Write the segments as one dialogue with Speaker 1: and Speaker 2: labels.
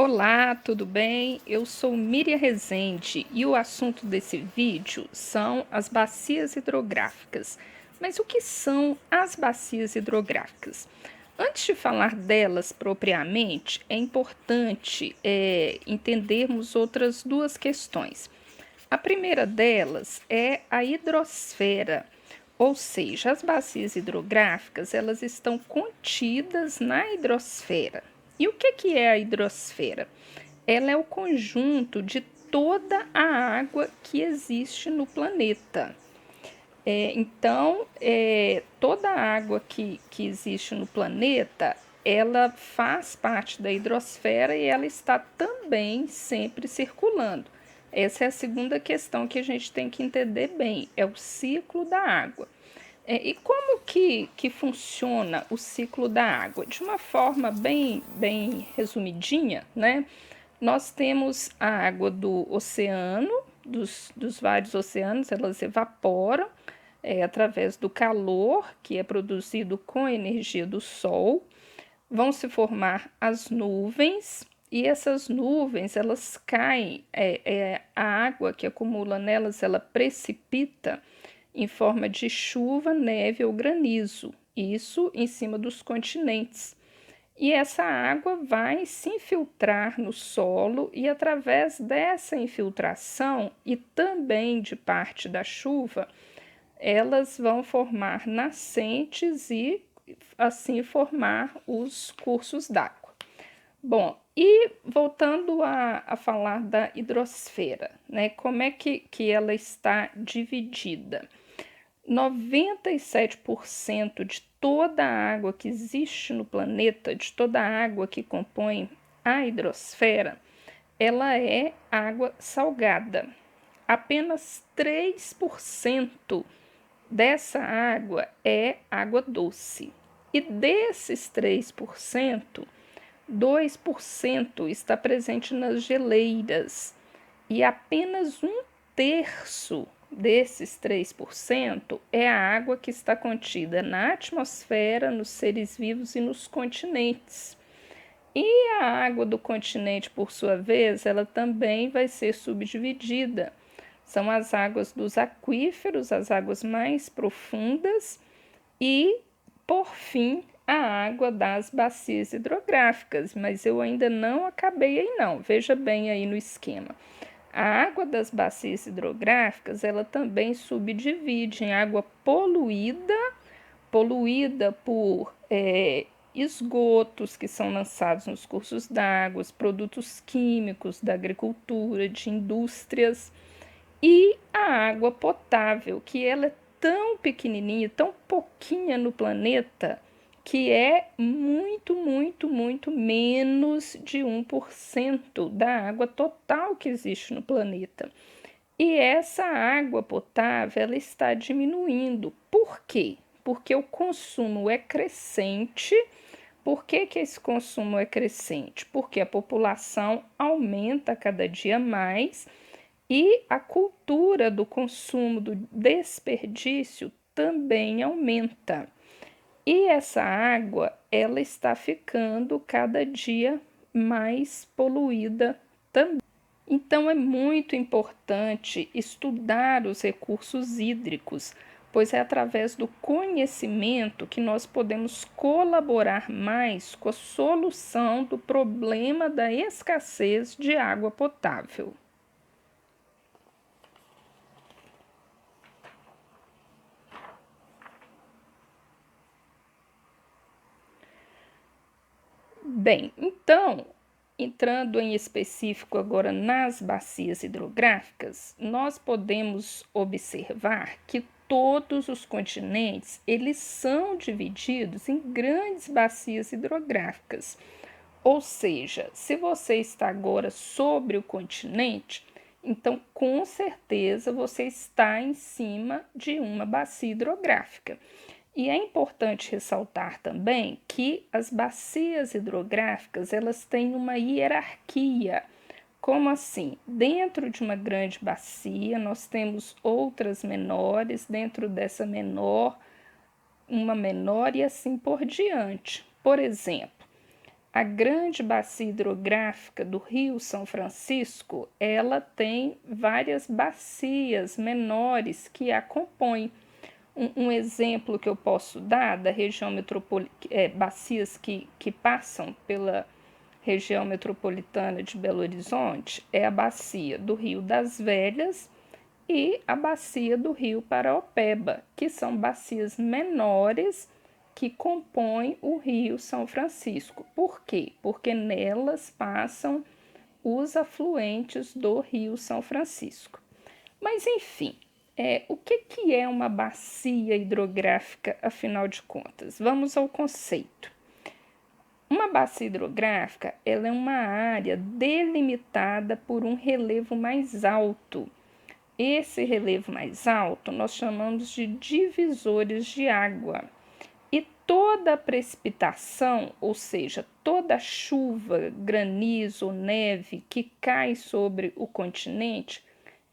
Speaker 1: Olá, tudo bem? Eu sou Miriam Rezende e o assunto desse vídeo são as bacias hidrográficas. Mas o que são as bacias hidrográficas? Antes de falar delas propriamente, é importante entendermos outras duas questões. A primeira delas é a hidrosfera, ou seja, as bacias hidrográficas elas estão contidas na hidrosfera. E o que é a hidrosfera? Ela é o conjunto de toda a água que existe no planeta. Toda a água que existe no planeta, ela faz parte da hidrosfera e ela está também sempre circulando. Essa é a segunda questão que a gente tem que entender bem, é o ciclo da água. E como que funciona o ciclo da água? De uma forma bem resumidinha, né? Nós temos a água do oceano, dos vários oceanos, elas evaporam através do calor que é produzido com a energia do sol, vão se formar as nuvens e essas nuvens elas caem, a água que acumula nelas ela precipita em forma de chuva, neve ou granizo, isso em cima dos continentes. E essa água vai se infiltrar no solo e através dessa infiltração e também de parte da chuva, elas vão formar nascentes e assim formar os cursos d'água. Bom, e voltando a falar da hidrosfera, né? Como é que ela está dividida? 97% de toda a água que existe no planeta, de toda a água que compõe a hidrosfera, ela é água salgada. Apenas 3% dessa água é água doce. E desses 3%, 2% está presente nas geleiras e apenas um terço desses 3% é a água que está contida na atmosfera, nos seres vivos e nos continentes. E a água do continente, por sua vez, ela também vai ser subdividida. São as águas dos aquíferos, as águas mais profundas e, por fim, a água das bacias hidrográficas, mas eu ainda não acabei aí não. Veja bem aí no esquema. A água das bacias hidrográficas, ela também subdivide em água poluída por esgotos que são lançados nos cursos d'água, produtos químicos da agricultura, de indústrias, e a água potável, que ela é tão pequenininha, tão pouquinha no planeta, que é muito menos de 1% da água total que existe no planeta. E essa água potável ela está diminuindo. Por quê? Porque o consumo é crescente. Por que esse consumo é crescente? Porque a população aumenta cada dia mais e a cultura do consumo, do desperdício também aumenta. E essa água, ela está ficando cada dia mais poluída também. Então é muito importante estudar os recursos hídricos, pois é através do conhecimento que nós podemos colaborar mais com a solução do problema da escassez de água potável. Bem, então, entrando em específico agora nas bacias hidrográficas, nós podemos observar que todos os continentes, eles são divididos em grandes bacias hidrográficas. Ou seja, se você está agora sobre o continente, então com certeza você está em cima de uma bacia hidrográfica. E é importante ressaltar também que as bacias hidrográficas, elas têm uma hierarquia. Como assim? Dentro de uma grande bacia, nós temos outras menores, dentro dessa menor, uma menor e assim por diante. Por exemplo, A grande bacia hidrográfica do Rio São Francisco, ela tem várias bacias menores que a compõem. Um exemplo que eu posso dar da região metropolitana, bacias que passam pela região metropolitana de Belo Horizonte, é a bacia do Rio das Velhas e a bacia do Rio Paraopeba, que são bacias menores que compõem o Rio São Francisco. Por quê? Porque nelas passam os afluentes do Rio São Francisco. Mas, enfim, o que é uma bacia hidrográfica, afinal de contas? Vamos ao conceito. Uma bacia hidrográfica ela é uma área delimitada por um relevo mais alto. Esse relevo mais alto nós chamamos de divisores de água. E toda a precipitação, ou seja, toda a chuva, granizo, neve que cai sobre o continente,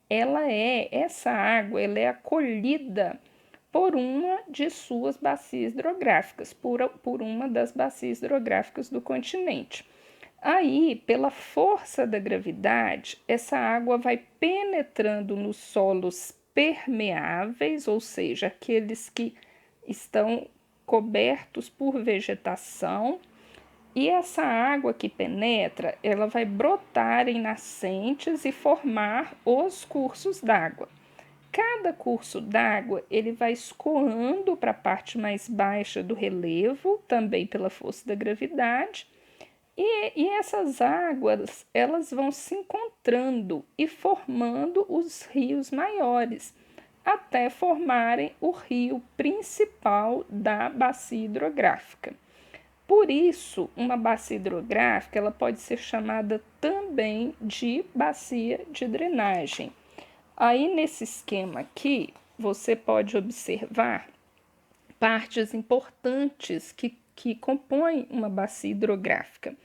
Speaker 1: essa água ela é acolhida por uma de suas bacias hidrográficas, por uma das bacias hidrográficas do continente. Aí, pela força da gravidade, essa água vai penetrando nos solos permeáveis, ou seja, aqueles que estão cobertos por vegetação, e essa água que penetra, ela vai brotar em nascentes e formar os cursos d'água. Cada curso d'água ele vai escoando para a parte mais baixa do relevo, também pela força da gravidade, e essas águas elas vão se encontrando e formando os rios maiores, até formarem o rio principal da bacia hidrográfica. Por isso, uma bacia hidrográfica ela pode ser chamada também de bacia de drenagem. Aí, nesse esquema aqui, você pode observar partes importantes que compõem uma bacia hidrográfica.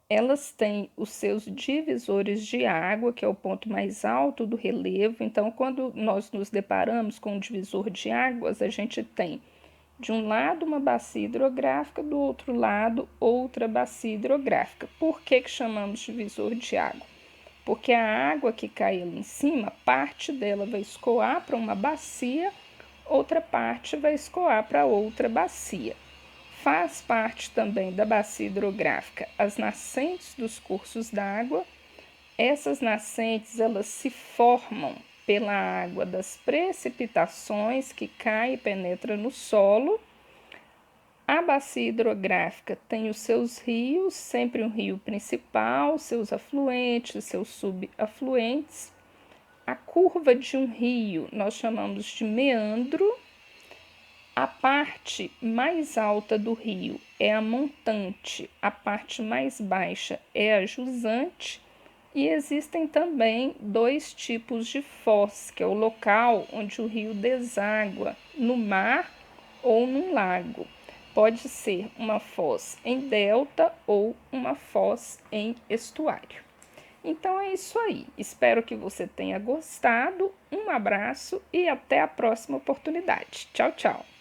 Speaker 1: Elas têm os seus divisores de água, que é o ponto mais alto do relevo. Então, quando nós nos deparamos com um divisor de águas, a gente tem de um lado uma bacia hidrográfica, do outro lado outra bacia hidrográfica. Por que chamamos de divisor de água? Porque a água que cai ali em cima, parte dela vai escoar para uma bacia, outra parte vai escoar para outra bacia. Faz parte também da bacia hidrográfica as nascentes dos cursos d'água. Essas nascentes elas se formam pela água das precipitações que cai e penetra no solo. A bacia hidrográfica tem os seus rios, sempre um rio principal, seus afluentes, seus subafluentes. A curva de um rio nós chamamos de meandro. A parte mais alta do rio é a montante, a parte mais baixa é a jusante, e existem também dois tipos de foz, que é o local onde o rio deságua no mar ou num lago. Pode ser uma foz em delta ou uma foz em estuário. Então é isso aí. Espero que você tenha gostado. Um abraço e até a próxima oportunidade. Tchau, tchau.